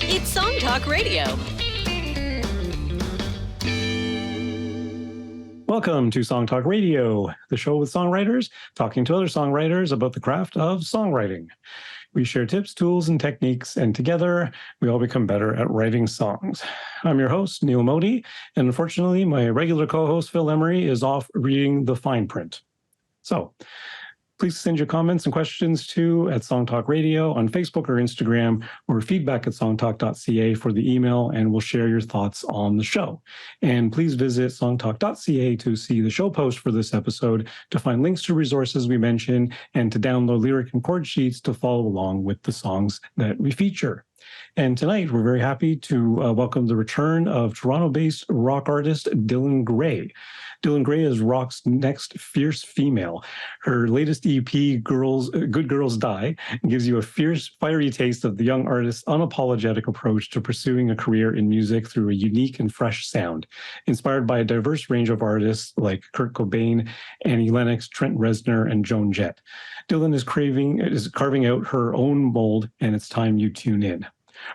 It's Song Talk Radio. Welcome to Song Talk Radio, the show with songwriters talking to other songwriters about the craft of songwriting. We share tips, tools, and techniques, and together we all become better at writing songs. I'm your host, Neil Modi, and unfortunately, my regular co-host, Phil Emery, is off reading the fine print. So, please send your comments and questions to at Song Talk Radio on Facebook or Instagram, or feedback at songtalk.ca for the email, and we'll share your thoughts on the show. And please visit songtalk.ca to see the show post for this episode, to find links to resources we mention, and to download lyric and chord sheets to follow along with the songs that we feature. And tonight, we're very happy to welcome the return of Toronto-based rock artist Delyn Grey. Delyn Grey is rock's next fierce female. Her latest EP, Good Girls Die, gives you a fierce, fiery taste of the young artist's unapologetic approach to pursuing a career in music through a unique and fresh sound. Inspired by a diverse range of artists like Kurt Cobain, Annie Lennox, Trent Reznor, and Joan Jett. Delyn is carving out her own mold, and it's time you tune in.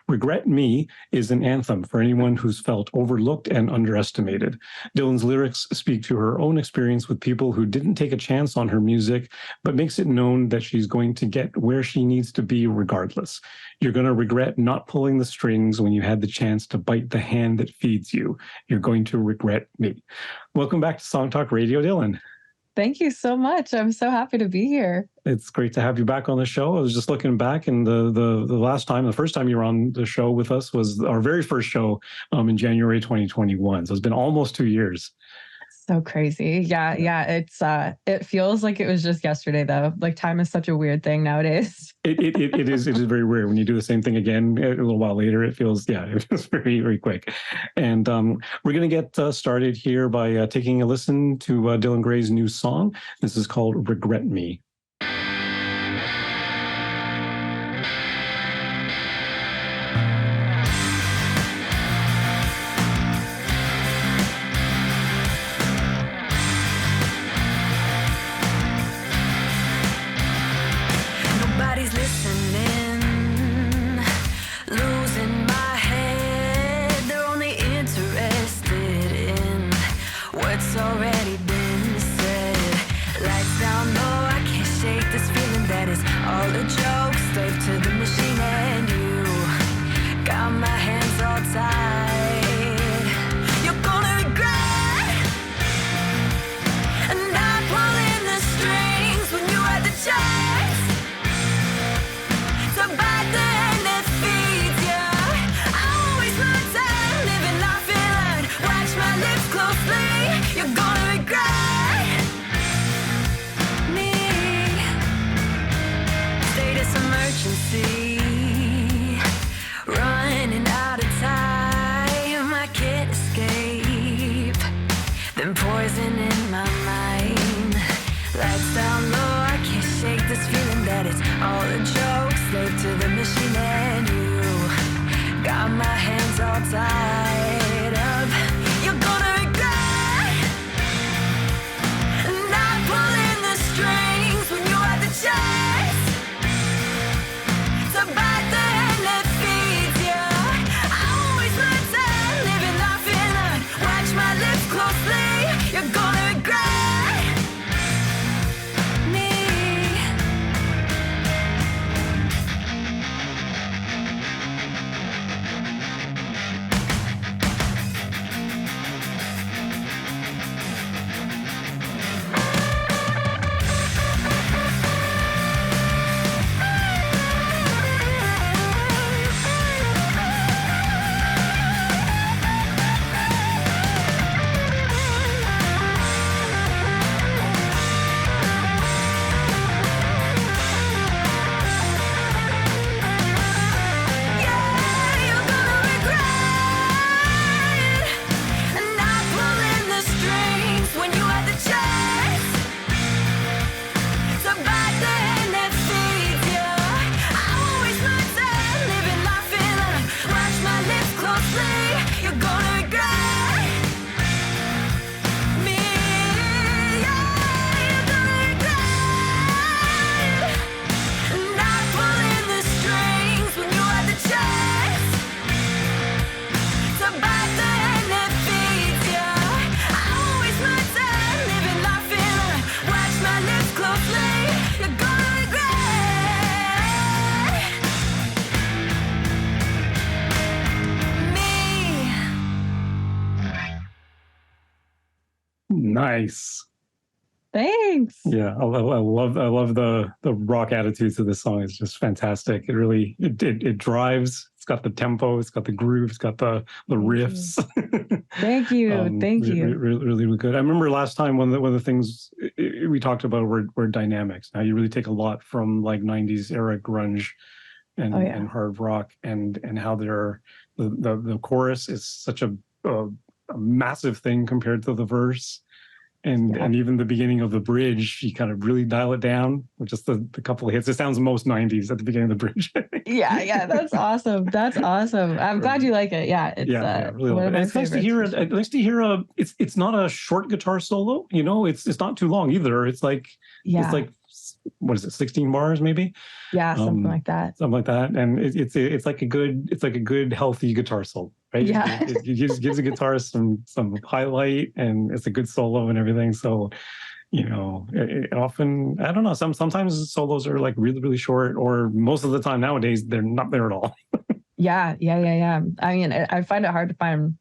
Regret Me is an anthem for anyone who's felt overlooked and underestimated. Delyn's lyrics speak to her own experience with people who didn't take a chance on her music, but makes it known that she's going to get where she needs to be regardless. You're going to regret not pulling the strings when you had the chance to bite the hand that feeds you. You're going to regret me. Welcome back to Song Talk Radio, Delyn. Thank you so much. I'm so happy to be here. It's great to have you back on the show. I was just looking back, and the first time you were on the show with us was our very first show in January 2021. So it's been almost 2 years. So crazy. Yeah. It feels like it was just yesterday, though. Like, time is such a weird thing nowadays. It is very weird when you do the same thing again a little while later. It feels very, very quick. And we're going to get started here by taking a listen to Delyn Grey's new song. This is called Regret Me. Emergency. Nice. Thanks. Yeah, I love the rock attitude to this song. It's just fantastic. It really it drives. It's got the tempo. It's got the groove. It's got the riffs. Thank you. Thank you. Really good. I remember last time one of the things we talked about were dynamics. Now you really take a lot from like 90s era grunge and hard rock and how the chorus is such a massive thing compared to the verse. And even the beginning of the bridge, you kind of really dial it down with just the couple of hits. It sounds most 90s at the beginning of the bridge. Yeah, that's awesome. That's awesome. I'm glad you like it. Yeah, it's really love it. It's nice to hear it. Nice to hear it's not a short guitar solo. You know, it's not too long either. It's like what is it, 16 bars maybe? Yeah, something like that. Something like that. And it's like a good healthy guitar solo, right? Yeah. It gives a guitarist some highlight, and it's a good solo and everything. So, you know, it often, I don't know, sometimes solos are like really, really short, or most of the time nowadays they're not there at all. Yeah. I mean, I find it hard to find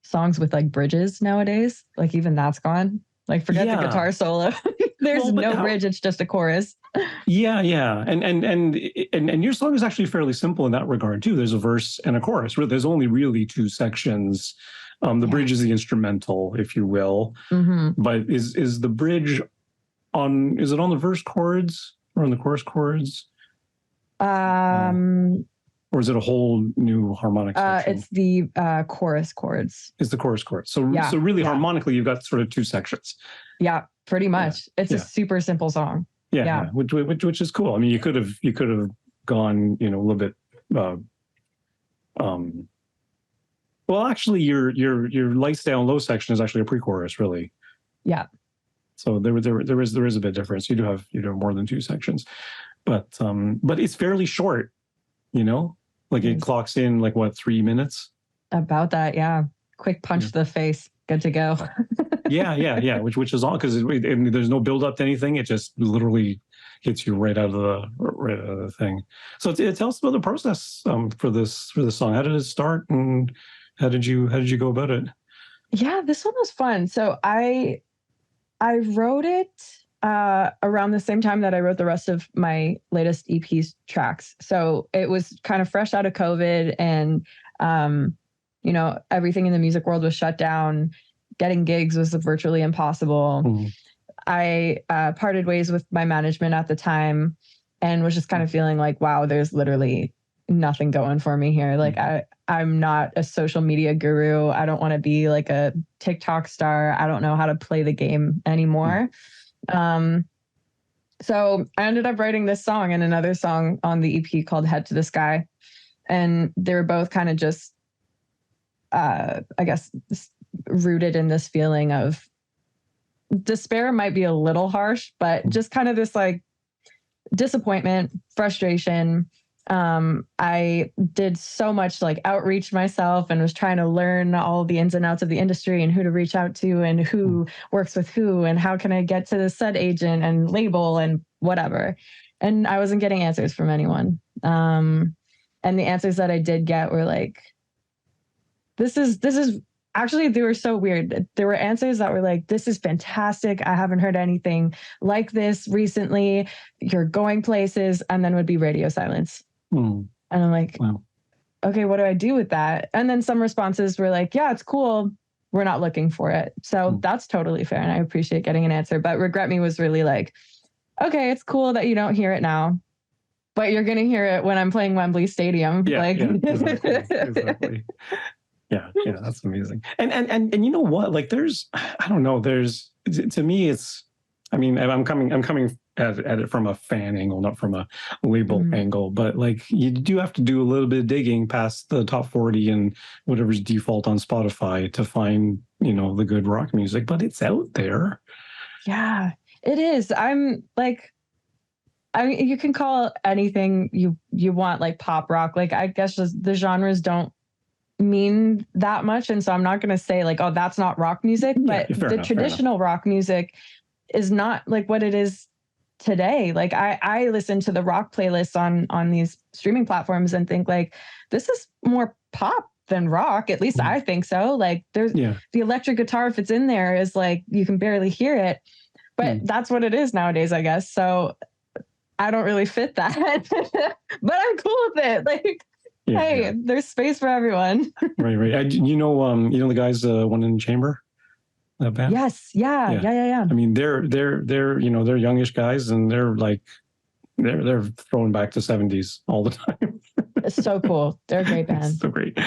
songs with like bridges nowadays. Like even that's gone. Like forget the guitar solo. There's no bridge. It's just a chorus. Yeah. And your song is actually fairly simple in that regard too. There's a verse and a chorus. There's only really two sections. The bridge is the instrumental, if you will. Mm-hmm. But is the bridge on the verse chords or on the chorus chords? Or is it a whole new harmonic section? It's the chorus chords. It's the chorus chords. So really harmonically, you've got sort of two sections. Yeah, pretty much. It's a super simple song. Yeah. Which is cool. I mean, you could have gone, you know, a little bit. Well, actually, your lights down low section is actually a pre-chorus, really. Yeah. So there is a bit of difference. You do have more than two sections, but it's fairly short. You know, like it clocks in like what, 3 minutes? About that, yeah. Quick punch to the face, good to go. yeah. Which is all because there's no build up to anything. It just literally hits you right out of the thing. So tell us about the process for this song. How did it start, and how did you go about it? Yeah, this one was fun. So I wrote it around the same time that I wrote the rest of my latest EP's tracks. So it was kind of fresh out of COVID, and you know, everything in the music world was shut down. Getting gigs was virtually impossible. Mm-hmm. I parted ways with my management at the time and was just kind of feeling like, wow, there's literally nothing going for me here. Like I'm not a social media guru. I don't want to be like a TikTok star. I don't know how to play the game anymore. So I ended up writing this song and another song on the EP called Head to the Sky. And they were both kind of just, I guess, rooted in this feeling of despair might be a little harsh, but just kind of this like disappointment, frustration. I did so much like outreach myself and was trying to learn all the ins and outs of the industry and who to reach out to and who works with who and how can I get to the set agent and label and whatever. And I wasn't getting answers from anyone. And the answers that I did get were like, this is actually, they were so weird. There were answers that were like, this is fantastic. I haven't heard anything like this recently. You're going places, and then would be radio silence. And I'm like, wow. Okay, what do I do with that? And then some responses were like, yeah, it's cool. We're not looking for it. So that's totally fair. And I appreciate getting an answer. But Regret Me was really like, okay, it's cool that you don't hear it now, but you're going to hear it when I'm playing Wembley Stadium. Exactly. Yeah, that's amazing. And you know what? Like I don't know, to me it's, I mean, I'm coming at it from a fan angle, not from a label angle, but like you do have to do a little bit of digging past the top 40 and whatever's default on Spotify to find, you know, the good rock music, but it's out there. Yeah, it is. I'm like, I mean, you can call anything you want like pop rock. Like I guess just the genres don't mean that much, and so I'm not going to say like, oh, that's not rock music, but the traditional rock music is not like what it is today. Like I listen to the rock playlists on these streaming platforms and think like, this is more pop than rock. At least I think so. Like there's the electric guitar, if it's in there, is like you can barely hear it. But that's what it is nowadays, I guess. So I don't really fit that. But I'm cool with it. Like, hey, there's space for everyone. Right. You know the guys One in the Chamber? That band? Yes. Yeah. I mean, they're they're youngish guys, and they're like they're thrown back to 70s all the time. It's so cool. They're a great band. It's so great.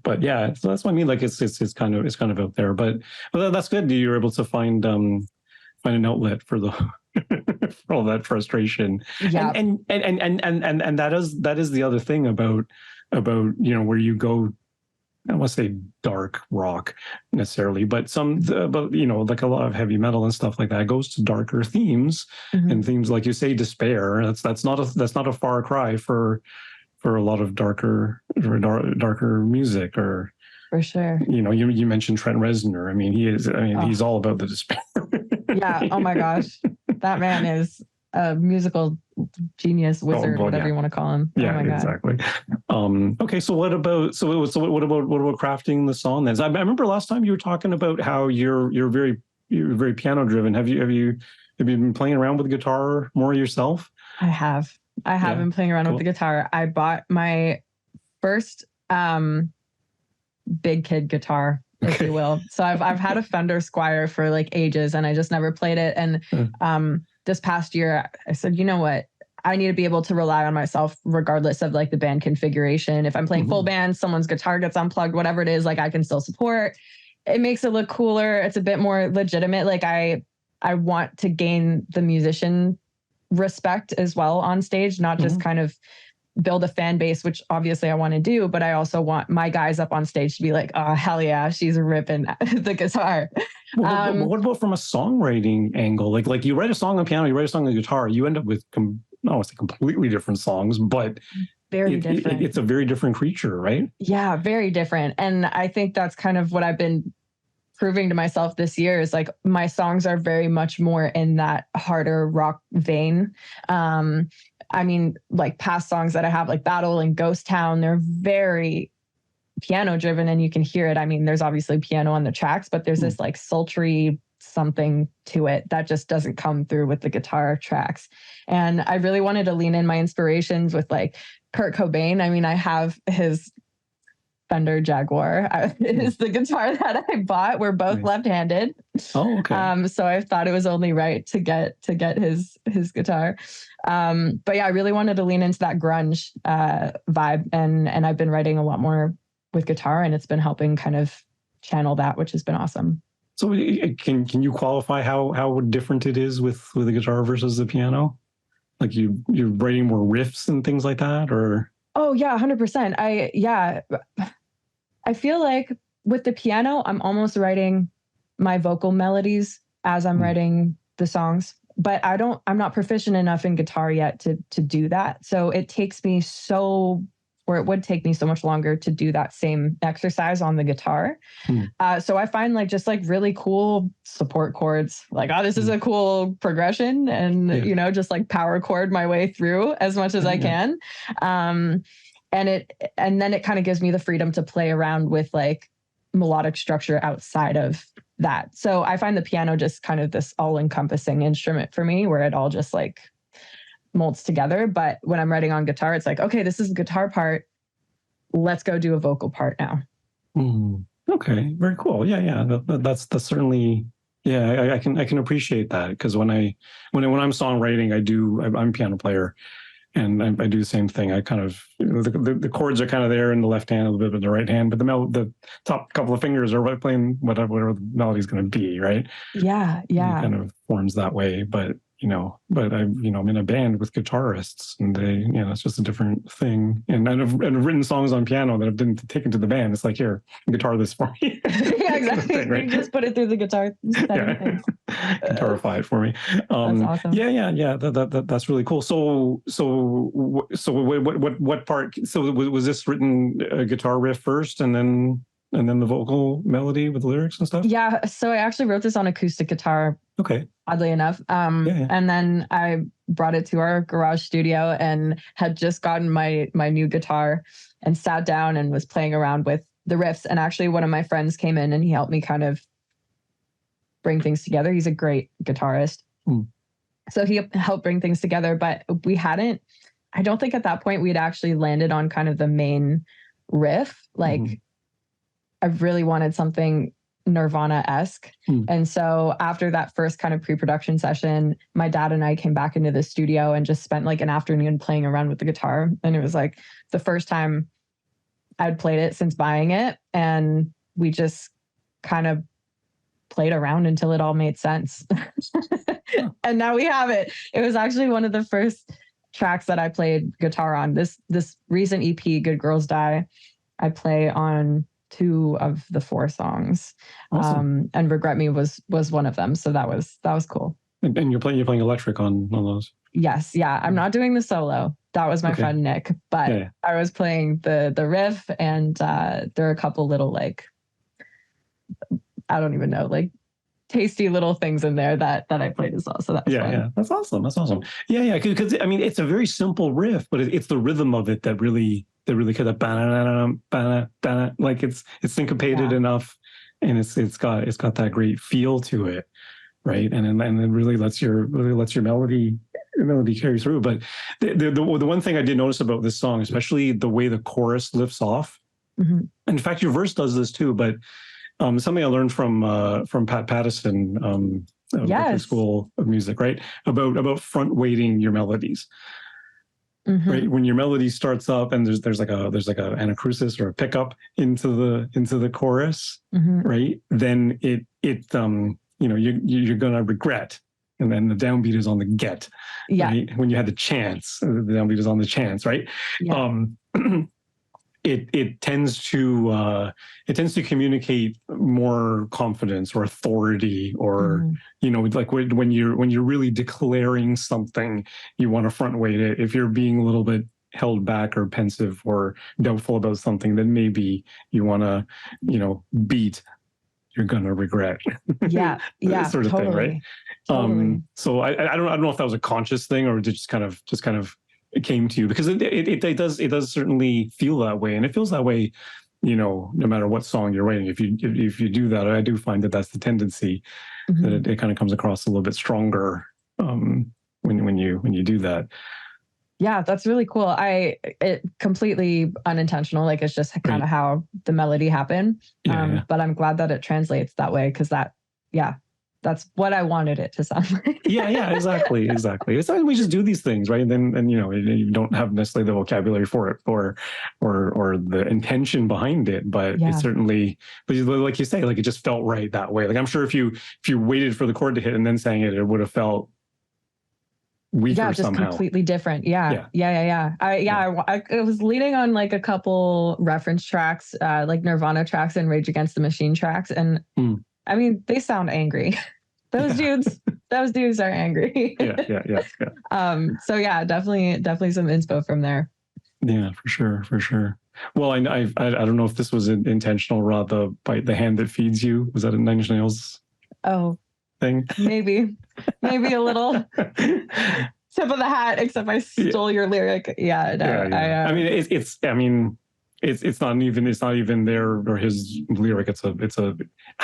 But yeah, so that's what I mean. Like it's kind of out there, but that's good. You're able to find an outlet for the for all that frustration. Yeah. And that is the other thing about where you go. I don't want to say dark rock necessarily, but like a lot of heavy metal and stuff like that goes to darker themes and themes like you say, despair. That's not a far cry for a lot of darker music. Or for sure. You mentioned Trent Reznor. I mean, he's all about the despair. Yeah. Oh my gosh, that man is a musical genius, wizard, whatever you want to call him. Yeah, oh my God. Exactly. Okay, so what about crafting the song then? I remember last time you were talking about how you're very piano driven. Have you been playing around with the guitar more yourself? I have been playing around with the guitar. I bought my first big kid guitar, if you will. So I've had a Fender Squier for like ages, and I just never played it. And this past year, I said, you know what? I need to be able to rely on myself regardless of like the band configuration. If I'm playing full band, someone's guitar gets unplugged, whatever it is, like I can still support. It makes it look cooler. It's a bit more legitimate. Like I want to gain the musician respect as well on stage, not just kind of build a fan base, which obviously I want to do, but I also want my guys up on stage to be like, oh, hell yeah, she's ripping the guitar. What about from a songwriting angle? Like you write a song on piano, you write a song on guitar, you end up with completely different songs, but very different. It's a very different creature, right? Yeah, very different. And I think that's kind of what I've been proving to myself this year is like my songs are very much more in that harder rock vein. I mean, like past songs that I have, like Battle and Ghost Town, they're very piano driven and you can hear it. I mean, there's obviously piano on the tracks, but there's this like sultry something to it that just doesn't come through with the guitar tracks. And I really wanted to lean in my inspirations with like Kurt Cobain. I mean, I have his Fender Jaguar is the guitar that I bought. We're both left-handed. Oh, okay. So I thought it was only right to get his guitar. But yeah, I really wanted to lean into that grunge vibe, and I've been writing a lot more with guitar, and it's been helping kind of channel that, which has been awesome. So can you qualify how different it is with the guitar versus the piano? Like you're writing more riffs and things like that, or? Oh yeah, 100%. I feel like with the piano, I'm almost writing my vocal melodies as I'm writing the songs, but I'm not proficient enough in guitar yet to do that. So it takes me it would take me so much longer to do that same exercise on the guitar. So I find like just like really cool support chords, like, oh, this is a cool progression, and just like power chord my way through as much as I can. And then it kind of gives me the freedom to play around with like melodic structure outside of that. So I find the piano just kind of this all-encompassing instrument for me, where it all just like molds together. But when I'm writing on guitar, it's like, okay, this is the guitar part. Let's go do a vocal part now. Okay, very cool. Yeah. That's certainly, yeah. I can appreciate that, because when I'm songwriting, I'm a piano player, and I do the same thing. I kind of the chords are kind of there in the left hand, a little bit in the right hand, but the top couple of fingers are playing whatever the melody's going to be, right? Yeah. It kind of forms that way, but I'm in a band with guitarists, and they, it's just a different thing. And I've written songs on piano that I've been taken to the band. It's like, here, guitar this for me. Yeah, exactly. Thing, right? You just put it through the guitar. Guitarify it for me. That's awesome. Yeah. That's really cool. So what part? So was this written a guitar riff first, and then and then the vocal melody with the lyrics and stuff? Yeah. So I actually wrote this on acoustic guitar. Okay. Oddly enough. And then I brought it to our garage studio and had just gotten my new guitar and sat down and was playing around with the riffs. And actually one of my friends came in and he helped me kind of bring things together. He's a great guitarist. So he helped bring things together, but I don't think at that point we'd actually landed on kind of the main riff. Like I really wanted something Nirvana-esque. And so after that first kind of pre-production session, my dad and I came back into the studio and just spent like an afternoon playing around with the guitar. And it was like the first time I'd played it since buying it. And we just kind of played around until it all made sense. And now we have it. It was actually one of the first tracks that I played guitar on. This recent EP, Good Girls Die, I play on 2 of the 4 songs. Awesome. And Regret Me was one of them. So that was cool. And you're playing electric on those? Yes. Yeah. I'm not doing the solo. That was my friend Nick, but I was playing the riff, and there are a couple little like, I don't even know, like tasty little things in there that I played as well. So that's fun. Yeah. That's awesome. Yeah. Because I mean, it's a very simple riff, but it's the rhythm of it that really kind of like it's syncopated enough, and it's got that great feel to it, right? And it really lets your melody carry through. But the one thing I did notice about this song, especially the way the chorus lifts off. In fact, your verse does this too, but something I learned from Pat Pattison, Berklee School of Music, right? About front weighting your melodies. Right, when your melody starts up and there's like a anacrusis or a pickup into the chorus, right? Then it you're gonna regret, and then the downbeat is on the get. Right? When you had the chance, the downbeat is on the chance, right? It tends to communicate more confidence or authority, or like when you're really declaring something, you want to front weight it. If you're being a little bit held back or pensive or doubtful about something, then maybe you want to beat you're gonna regret. Sort of thing, right? Totally. So I don't know if that was a conscious thing or just kind of it came to you, because it does certainly feel that way, and it feels that way, no matter what song you're writing. If you do that, I do find that that's the tendency, that it kind of comes across a little bit stronger when you do that. Yeah, that's really cool. It completely unintentional, like it's just kind of how the melody happened. But I'm glad that it translates that way, because that's what I wanted it to sound like. Yeah, exactly. It's like we just do these things, right? And then you don't have necessarily the vocabulary for it or the intention behind it, but it certainly, but like you say, like it just felt right that way. Like I'm sure if you waited for the chord to hit and then sang it, it would have felt weaker just somehow. Completely different. I was leaning on like a couple reference tracks, like Nirvana tracks and Rage Against the Machine tracks, and I mean, they sound angry. Those dudes are angry. Yeah. So yeah, definitely some inspo from there. Yeah, for sure. Well, I don't know if this was intentional, Rod, the hand that feeds you. Was that a Nine Inch Nails thing? Maybe a little tip of the hat, except I stole your lyric. I mean, it's not even there or his lyric. It's a I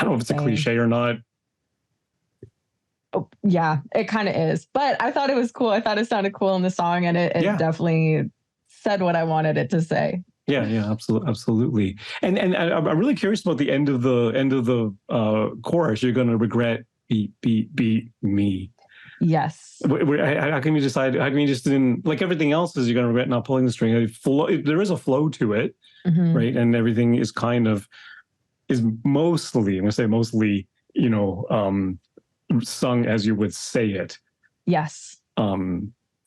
don't know if it's a cliche or not. Oh, yeah, it kind of is. But I thought it was cool. I thought it sounded cool in the song, and it definitely said what I wanted it to say. Yeah, absolutely. And I'm really curious about the end of the chorus. You're gonna regret beat me. Yes. How can you decide? How can you just didn't, like everything else is you're gonna regret not pulling the string? There is a flow to it, right? And everything is mostly, I'm gonna say mostly, sung as you would say it. Yes.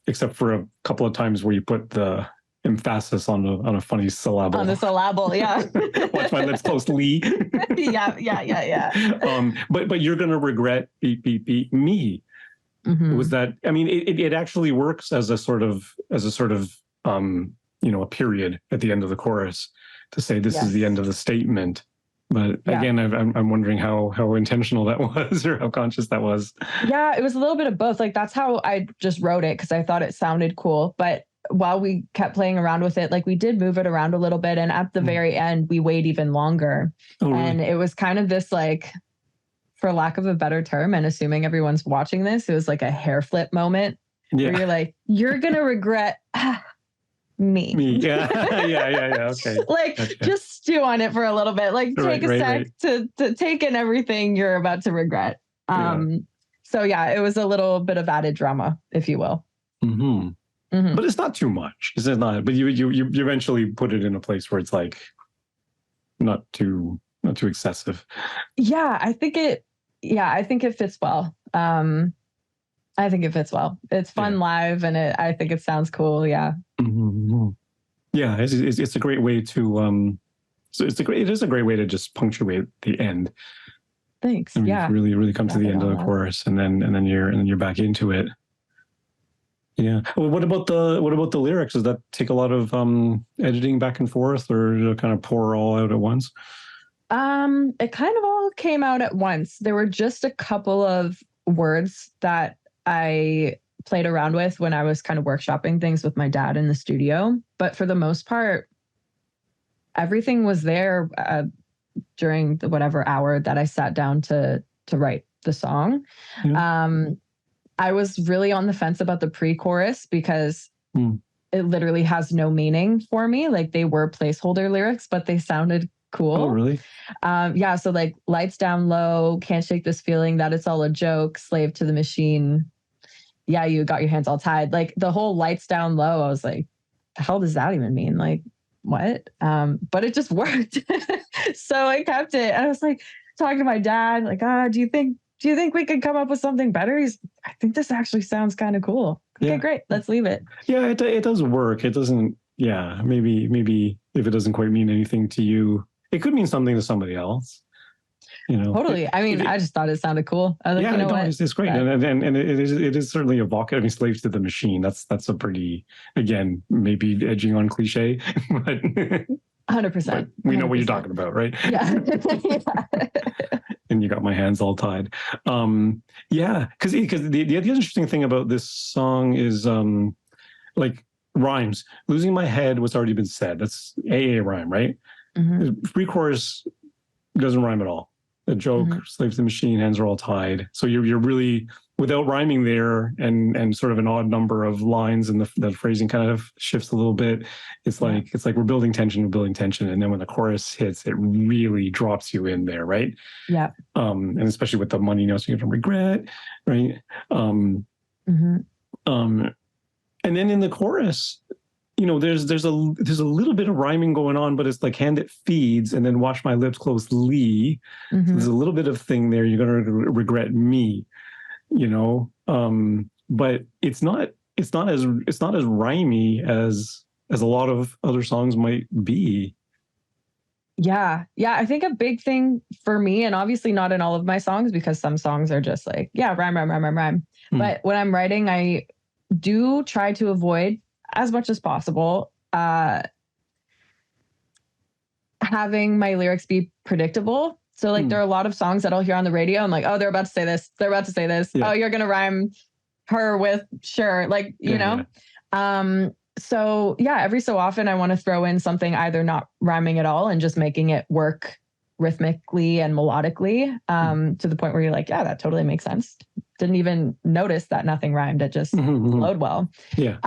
Except for a couple of times where you put the emphasis on a funny syllable. On the syllable, yeah. Watch my lips closely. Yeah. But you're gonna regret beat me. Was that? I mean, it actually works as a sort of a period at the end of the chorus to say this is the end of the statement. But Yeah. again, I'm wondering how intentional that was, or how conscious that was. Yeah, it was a little bit of both. Like that's how I just wrote it because I thought it sounded cool. But while we kept playing around with it, like we did move it around a little bit. And at the very end, we waited even longer. Oh, really? And it was kind of this like, for lack of a better term, and assuming everyone's watching this, it was like a hair flip moment where you're like, you're going to regret me. Yeah. Yeah. Okay. Like Gotcha. just stew on it for a little bit. Like take a sec to take in everything you're about to regret. So yeah, it was a little bit of added drama, if you will. But it's not too much. Is it not? But you eventually put it in a place where it's like not too excessive. Yeah, I think it fits well. I think it fits well. It's fun live, and I think it sounds cool. Yeah. Yeah, it's a great way to it is a great way to just punctuate the end. Thanks. I mean, really come to the end of the chorus, and then you're back into it. Yeah. Well, what about the lyrics? Does that take a lot of editing back and forth, or kind of pour all out at once? It kind of all came out at once. There were just a couple of words that I played around with when I was kind of workshopping things with my dad in the studio. But for the most part, everything was there during the whatever hour that I sat down to write the song. I was really on the fence about the pre-chorus because it literally has no meaning for me. Like they were placeholder lyrics, but they sounded cool. Oh, really? Yeah. So like lights down low, can't shake this feeling that it's all a joke, slave to the machine. Yeah, you got your hands all tied. Like the whole lights down low, I was like, the hell does that even mean? Like, what? But it just worked. So I kept it. I was like talking to my dad, like, do you think we could come up with something better? I think this actually sounds kind of cool. Okay, great. Let's leave it. Yeah, it does work. It doesn't, maybe if it doesn't quite mean anything to you, it could mean something to somebody else. Totally. I mean, I just thought it sounded cool. I was like, what? It's great. And it is certainly evocative. I mean, slaves to the machine. That's a pretty, again, maybe edging on cliche, but 100%. We know what you're talking about, right? Yeah. And you got my hands all tied. Because the interesting thing about this song is like rhymes. Losing my head was already been said. That's AA rhyme, right? Pre-chorus doesn't rhyme at all. A joke, slave to the machine, hands are all tied. So you're really, without rhyming there and sort of an odd number of lines, and the phrasing kind of shifts a little bit. It's like we're building tension, and then when the chorus hits, it really drops you in there, right? Yeah. And especially with the money notes, you get from regret, right? And then in the chorus, there's a little bit of rhyming going on, but it's like hand it feeds and then watch my lips closely. So there's a little bit of thing there. You're gonna regret me, but it's not as rhymey as a lot of other songs might be. Yeah. I think a big thing for me, and obviously not in all of my songs because some songs are just like, rhyme. But when I'm writing, I do try to avoid as much as possible having my lyrics be predictable. So like there are a lot of songs that I'll hear on the radio. I'm like, oh, they're about to say this. They're about to say this. Yeah. Oh, you're going to rhyme her with sure. Like, you know? Yeah. So yeah, every so often I want to throw in something either not rhyming at all and just making it work rhythmically and melodically to the point where you're like, yeah, that totally makes sense. Didn't even notice that nothing rhymed. It just flowed well. Yeah.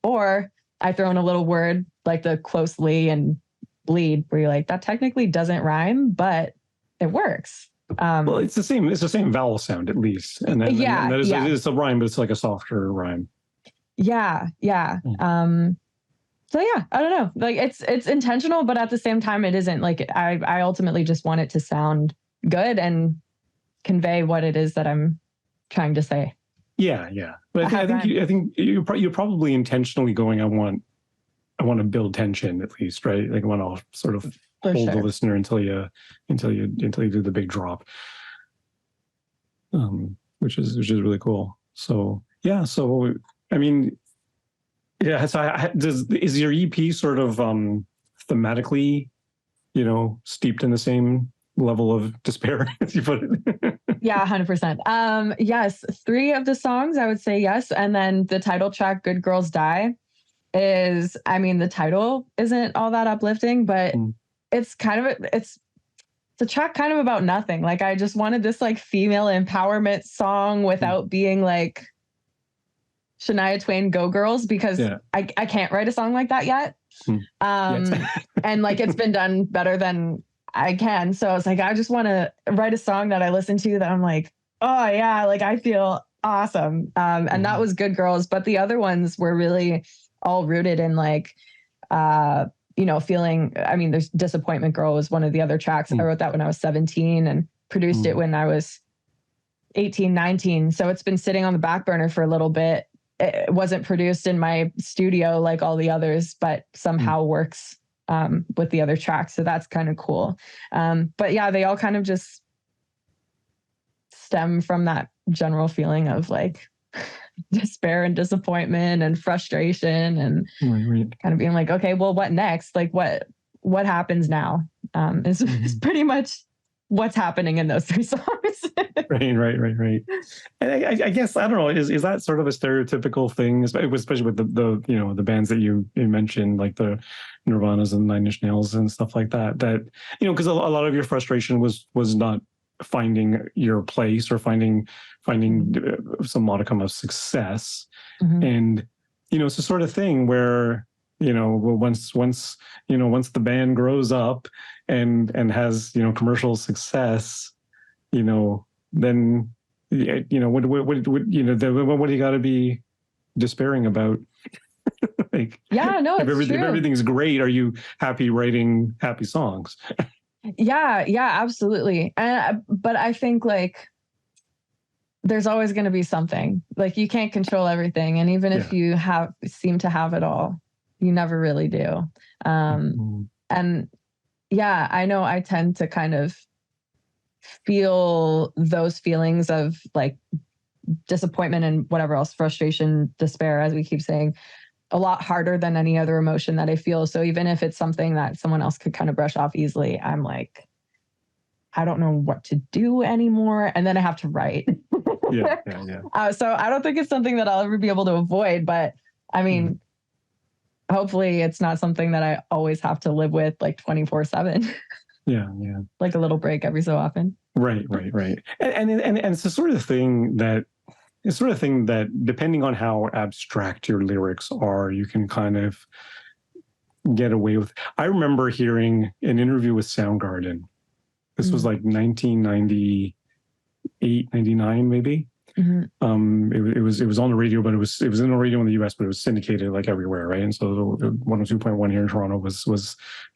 Or I throw in a little word like the closely and bleed where you're like, that technically doesn't rhyme, but it works. Well, it's the same vowel sound at least. And then, it's a rhyme, but it's like a softer rhyme. Yeah. So yeah, I don't know. Like it's intentional, but at the same time, it isn't. Like I ultimately just want it to sound good and convey what it is that I'm trying to say. Yeah. But I think you're probably intentionally going, I want to build tension at least, right? Like I want to sort of hold the listener until you do the big drop, which is really cool. So yeah. So I mean. Yeah, so is your EP sort of thematically, steeped in the same level of despair, as you put it. Yeah, 100%. Yes, 3 of the songs I would say yes. And then the title track, Good Girls Die, is, I mean, the title isn't all that uplifting, but it's kind of, it's a track kind of about nothing. Like, I just wanted this like female empowerment song without being like Shania Twain Go Girls, because I can't write a song like that yet. And like, it's been done better than I can. So I was like, I just want to write a song that I listen to that I'm like, oh yeah, like I feel awesome. And that was Good Girls. But the other ones were really all rooted in like, feeling, I mean, there's Disappointment Girl was one of the other tracks. I wrote that when I was 17 and produced it when I was 18, 19. So it's been sitting on the back burner for a little bit. It wasn't produced in my studio like all the others, but somehow works with the other tracks. So that's kind of cool. But yeah, they all kind of just stem from that general feeling of like despair and disappointment and frustration and kind of being like, okay, well, what next? Like what happens now? Is pretty much what's happening in those 3 songs. Right. And I guess, I don't know, is that sort of a stereotypical thing, especially with the bands that you mentioned, like the Nirvanas and Nine Inch Nails and stuff like that, because a lot of your frustration was not finding your place or finding some modicum of success. And, it's a sort of thing where, once the band grows up and has, commercial success, then, what do you got to be despairing about? Like, no, it's if everything's great, are you happy writing happy songs? Yeah, absolutely. But I think like there's always going to be something. Like, you can't control everything, and even if you seem to have it all, you never really do. And yeah, I know I tend to kind of feel those feelings of like disappointment and whatever else, frustration, despair, as we keep saying, a lot harder than any other emotion that I feel. So even if it's something that someone else could kind of brush off easily, I'm like, I don't know what to do anymore. And then I have to write. So I don't think it's something that I'll ever be able to avoid, but I mean, hopefully it's not something that I always have to live with like 24/7. Yeah. Like a little break every so often. Right. And it's the sort of thing that depending on how abstract your lyrics are, you can kind of get away with. I remember hearing an interview with Soundgarden. This was like 1998, 99, maybe. It was on the radio, but it was in the radio in the US, but it was syndicated like everywhere, right? And so the 102.1 here in Toronto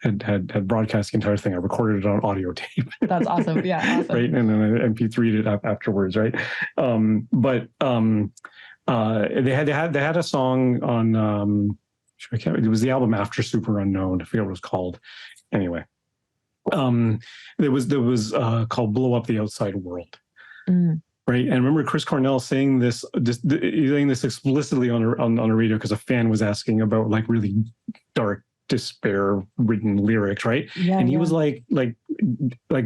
had broadcast the entire thing. I recorded it on audio tape. That's awesome. Yeah, awesome. Right, and then I MP3'd it up afterwards, right? They had a song on it was the album After Super Unknown. I forget what it was called. Anyway, there was called Blow Up the Outside World. Right, and I remember Chris Cornell saying this explicitly on a radio because a fan was asking about like really dark, despair-ridden lyrics, right? And he was like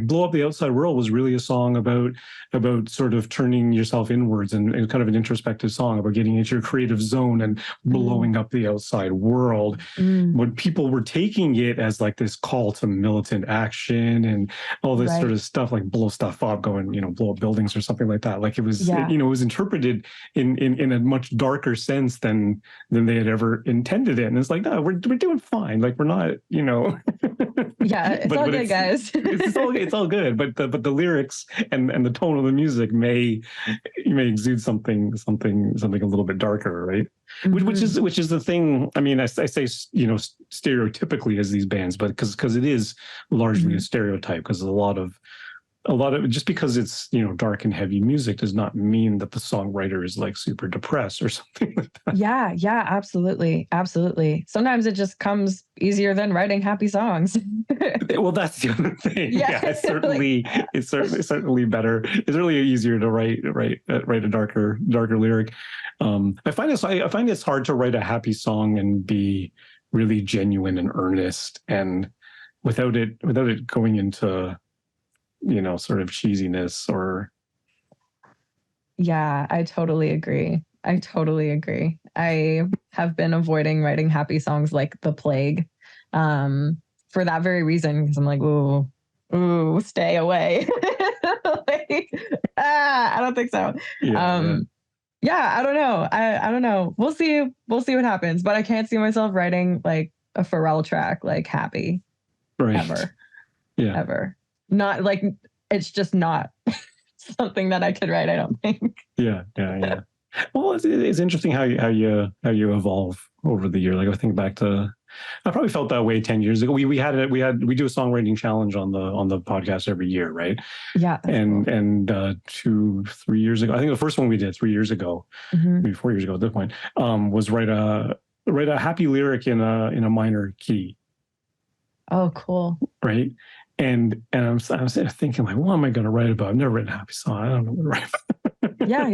Blow Up the Outside World was really a song about sort of turning yourself inwards and kind of an introspective song about getting into your creative zone and blowing up the outside world. When people were taking it as like this call to militant action and all this sort of stuff, like blow stuff up, going, blow up buildings or something like that. Like it was, it was interpreted in a much darker sense than they had ever intended it. And it's like, no, we're doing fine. Like we're not, it's all good, guys. it's all good, but the lyrics and the tone of the music may exude something a little bit darker, right? Which is the thing. I mean, I say stereotypically as these bands, but because it is largely a stereotype, because a lot of just because it's dark and heavy music does not mean that the songwriter is like super depressed or something like that. Yeah, absolutely. Sometimes it just comes easier than writing happy songs. Well, that's the other thing. It's certainly better. It's really easier to write a darker lyric. I find it's hard to write a happy song and be really genuine and earnest and without it going into, sort of cheesiness or. Yeah, I totally agree. I have been avoiding writing happy songs like the plague, for that very reason, because I'm like, ooh, stay away. Like, I don't think so. Yeah. Yeah, I don't know. I don't know. We'll see. We'll see what happens. But I can't see myself writing like a Pharrell track like happy Right. ever. Yeah. Ever. Not like, it's just not something that I could write, I don't think. Yeah. Well, it's interesting how you evolve over the year. Like I think back to, I probably felt that way 10 years ago. We do a songwriting challenge on the podcast every year, right? Yeah. And cool. 2-3 years ago, I think the first one we did 3 years ago, maybe 4 years ago at this point, was write a happy lyric in a minor key. Oh, cool. Right. And I'm thinking like, what am I going to write about? I've never written a happy song. I don't know what to write about. Yeah.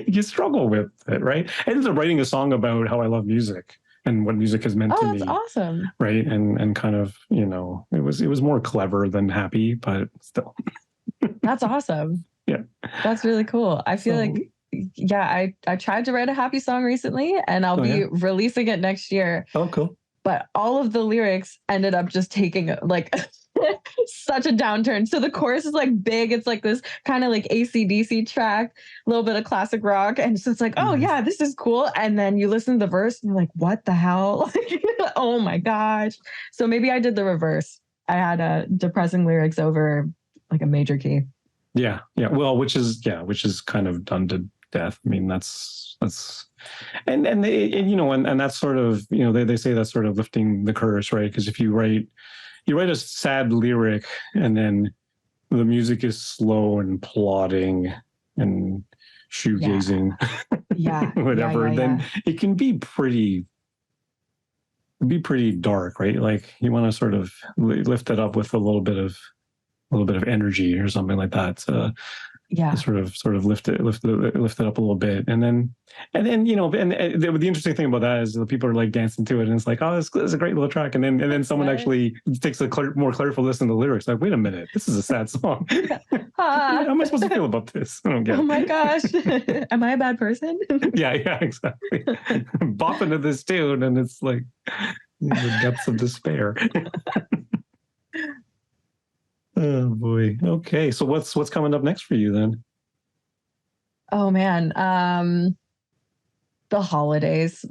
You struggle with it, right? I ended up writing a song about how I love music and what music has meant to me. Oh, that's awesome. Right. And kind of, it was more clever than happy, but still. That's awesome. Yeah. That's really cool. I feel like, I tried to write a happy song recently, and I'll be releasing it next year. Oh, cool. But all of the lyrics ended up just taking like such a downturn. So the chorus is like big. It's like this kind of like AC/DC track, a little bit of classic rock. And so it's like, oh yeah, this is cool. And then you listen to the verse and you're like, what the hell? Oh my gosh. So maybe I did the reverse. I had depressing lyrics over like a major key. Yeah. Well, which is kind of done to death. I mean, that's and that's sort of, they say that's sort of lifting the curse, right? Because if you write a sad lyric and then the music is slow and plodding and shoegazing, whatever, then it can be pretty dark, right? Like you want to sort of lift it up with a little bit of energy or something like that. Sort of lift it up a little bit, and then the interesting thing about that is the people are like dancing to it, and it's like, oh, this is a great little track, and then someone actually takes a more clariful listen to the lyrics, like, wait a minute, this is a sad song. How am I supposed to feel about this? I don't get it. Oh my gosh, am I a bad person? Yeah, exactly. Bopping to this tune, and it's like the depths of despair. Oh boy. Okay. So what's coming up next for you then? Oh man. The holidays.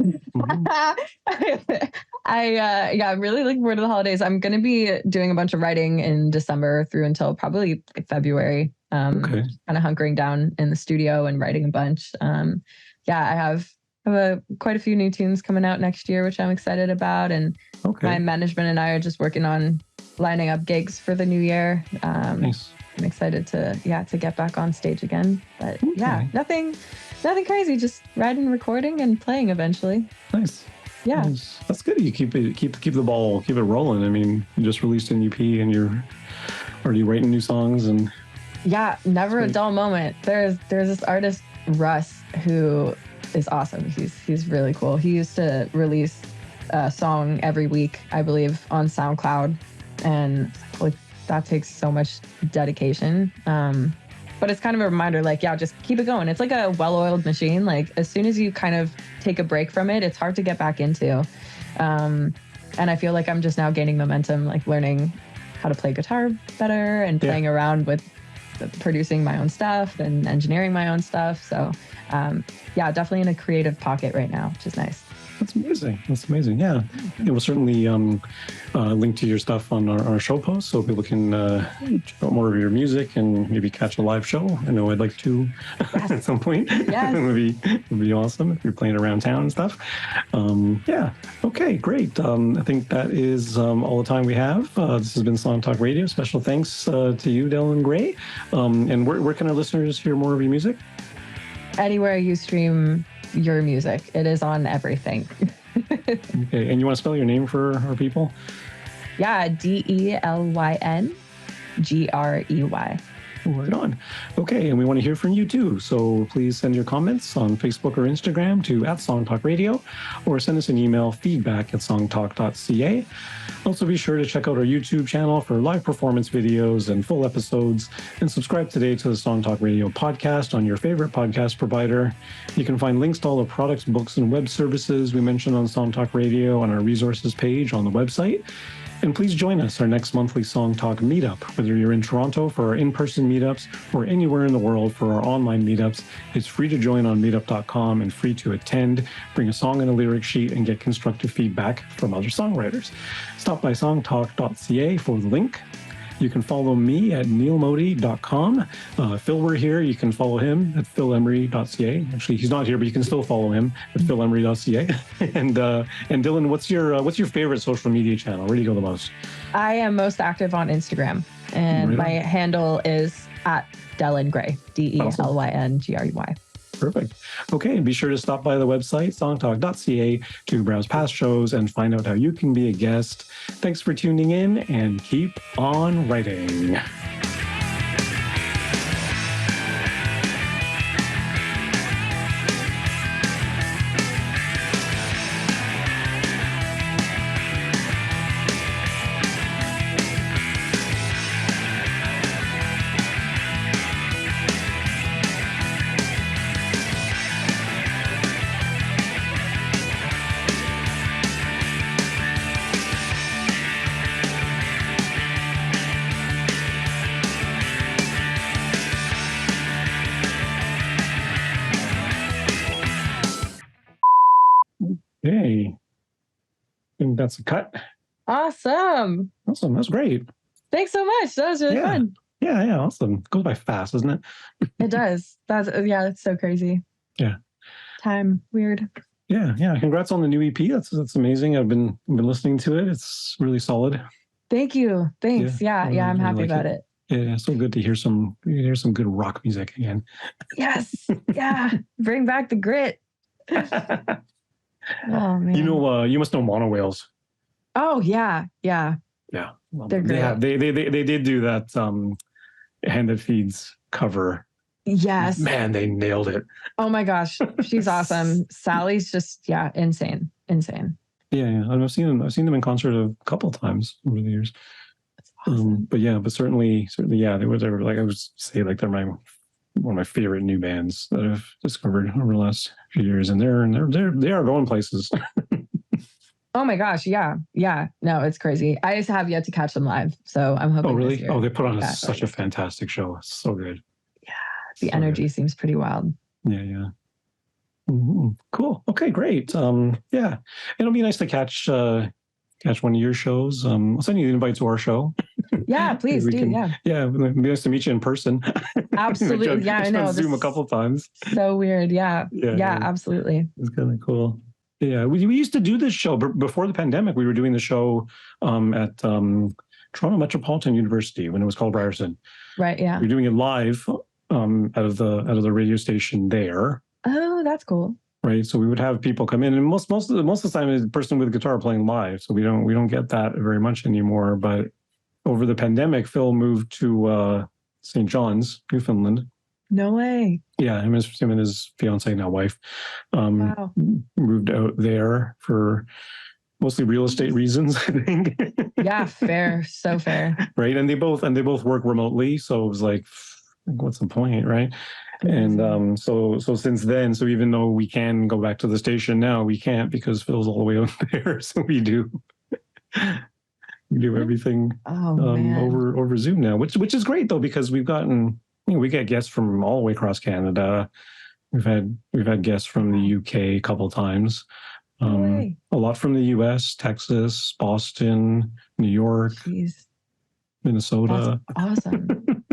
I'm really looking forward to the holidays. I'm going to be doing a bunch of writing in December through until probably February. Kind of hunkering down in the studio and writing a bunch. I have quite a few new tunes coming out next year, which I'm excited about. And my management and I are just working on lining up gigs for the new year. Nice. I'm excited to get back on stage again. But nothing crazy. Just writing, recording, and playing eventually. Nice. Yeah, nice. That's good. You keep it rolling. I mean, you just released an EP and you're already writing new songs and. Yeah, never a dull moment. There's this artist Russ who is awesome. He's really cool. He used to release a song every week, I believe, on SoundCloud, and like that takes so much dedication. But it's kind of a reminder, like, just keep it going. It's like a well-oiled machine. Like as soon as you kind of take a break from it, it's hard to get back into. And I feel like I'm just now gaining momentum, like learning how to play guitar better and playing around with producing my own stuff and engineering my own stuff. So definitely in a creative pocket right now, which is nice. That's amazing. Yeah. We'll certainly link to your stuff on our show post so people can check out more of your music and maybe catch a live show. I know I'd like to at some point. Yes. It would be awesome if you're playing around town and stuff. Okay, great. I think that is all the time we have. This has been Song Talk Radio. Special thanks to you, Delyn Grey. And where can our listeners hear more of your music? Anywhere you stream your music. It is on everything. Okay. And you want to spell your name for our people? Yeah, DelynGrey. Right on. Okay, and we want to hear from you too. So please send your comments on Facebook or Instagram to @SongTalkRadio, or send us an email, feedback@songtalk.ca. Also be sure to check out our YouTube channel for live performance videos and full episodes, and subscribe today to the Song Talk Radio podcast on your favorite podcast provider. You can find links to all the products, books, and web services we mentioned on Song Talk Radio on our resources page on the website. And please join us our next monthly Song Talk meetup. Whether you're in Toronto for our in-person meetups or anywhere in the world for our online meetups, it's free to join on meetup.com and free to attend. Bring a song and a lyric sheet and get constructive feedback from other songwriters. Stop by songtalk.ca for the link. You can follow me at neilmodi.com. Phil were here. You can follow him at philemery.ca. Actually, he's not here, but you can still follow him at philemery.ca. and Delyn, what's your favorite social media channel? Where do you go the most? I am most active on Instagram, and my handle is at Delyn Grey, DELYNGREY. Perfect. Okay, and be sure to stop by the website, songtalk.ca, to browse past shows and find out how you can be a guest. Thanks for tuning in, and keep on writing. Hey, I think that's a cut. Awesome. That's great. Thanks so much. That was really fun. Yeah, awesome. Goes by fast, doesn't it? It does. It's so crazy. Yeah. Time, weird. Yeah. Congrats on the new EP. That's amazing. I've been listening to it. It's really solid. Thank you. Thanks. Yeah, I'm happy about it. Yeah, so good to hear some good rock music again. Yes. Yeah. Bring back the grit. Oh man. You must know Mono Whales. Oh yeah. Well, they're great. They did do that Hand That Feeds cover. Yes. Man, they nailed it. Oh my gosh. She's awesome. Sally's just insane. Yeah. I've seen them in concert a couple of times over the years. That's awesome. But certainly, yeah, they were like, I would say, like, they're one of my favorite new bands that I've discovered over the last few years, and they are going places. Oh my gosh, yeah. No, it's crazy. I just have yet to catch them live, so I'm hoping. Oh really? Oh, they put on such a fantastic show. It's so good. Yeah, the energy seems pretty wild. Yeah. Mm-hmm. Cool. Okay, great. Yeah, it'll be nice to catch one of your shows. I'll send you the invite to our show. Yeah, please do. Yeah, it'd be nice to meet you in person. Absolutely. Yeah, I know. Zoom a couple of times. So weird. Yeah, absolutely. It's kind of cool. Yeah, we used to do this show before the pandemic. We were doing the show at Toronto Metropolitan University when it was called Ryerson. Right. Yeah. We were doing it live out of the radio station there. Oh, that's cool. Right, so we would have people come in, and most of the time is a person with a guitar playing live. So we don't get that very much anymore. But over the pandemic, Phil moved to St. John's, Newfoundland. No way. Yeah, him and his fiance, now wife, Wow. moved out there for mostly real estate reasons, I think. Yeah, fair, so fair. Right, and they both work remotely, so it was like, what's the point, right? And so since then, so even though we can go back to the station now, we can't because Phil's all the way out there. So we do everything over Zoom now, which is great though, because we've gotten, we get guests from all the way across Canada. We've had guests from the UK a couple times. A lot from the US, Texas, Boston, New York, Minnesota. That's awesome.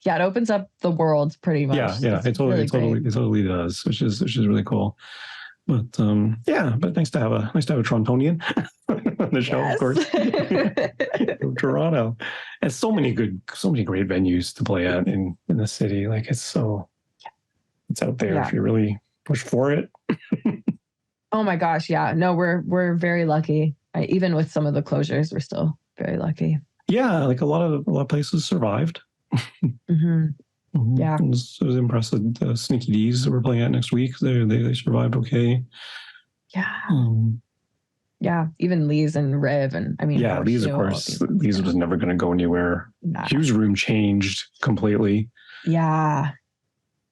Yeah, it opens up the world pretty much. Yeah, it totally does, which is really cool. But but nice to have a Torontonian on the show, of course. Toronto, and so many great venues to play at in the city. Like it's out there if you really push for it. Oh my gosh, yeah. No, we're very lucky. Even with some of the closures, we're still very lucky. Yeah, like a lot of places survived. Mm-hmm. Yeah. I was impressed with the Sneaky D's that we're playing at next week. They survived okay. Yeah. Yeah. Even Lee's and Riv. And I mean, yeah, Lee's, of course. Lee's was never going to go anywhere. Nah. Hugh's room changed completely. Yeah.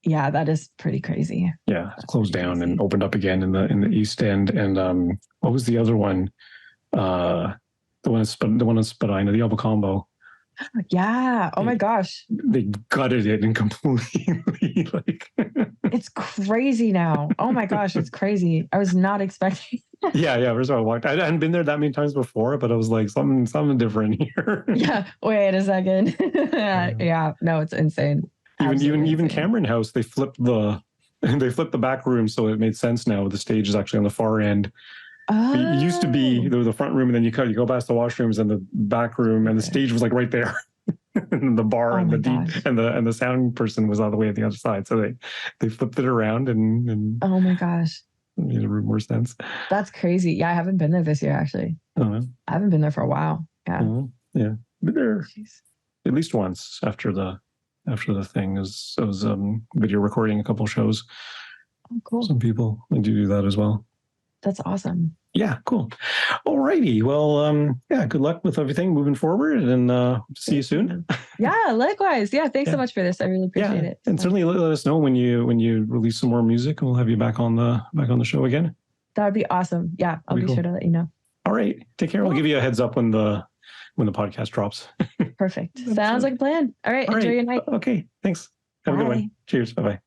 Yeah, that is pretty crazy. Yeah, it's closed down and opened up again in the East End. And what was the other one? The one in Spadina, the Elba Combo. Yeah. Oh my gosh. They gutted it and completely like. It's crazy now. Oh my gosh, it's crazy. I was not expecting. Yeah. First of all, I walked. I hadn't been there that many times before, but I was like, something different here. Yeah. Wait a second. Yeah. No, it's insane. Even Cameron House, they flipped the back room, so it made sense now. The stage is actually on the far end. Oh. It used to be the front room, and then you go past the washrooms and the back room, and the stage was like right there, and the bar and the sound person was all the way at the other side. So they flipped it around and oh my gosh, made a room more sense. That's crazy. Yeah, I haven't been there this year actually. I haven't been there for a while. Yeah, yeah, been there at least once after the thing. I was video recording a couple shows. Oh, cool. Some people do that as well. That's awesome. Yeah, cool. All righty. Well, good luck with everything moving forward, and see you soon. Yeah, likewise. Yeah, thanks so much for this. I really appreciate it. And certainly let us know when you release some more music, and we'll have you back on the show again. That would be awesome. Yeah, I'll be sure to let you know. All right. Take care. I'll give you a heads up when the podcast drops. Perfect. Sounds like a plan. All right. Enjoy your night. Okay. Thanks. Have a good one. Cheers. Bye-bye.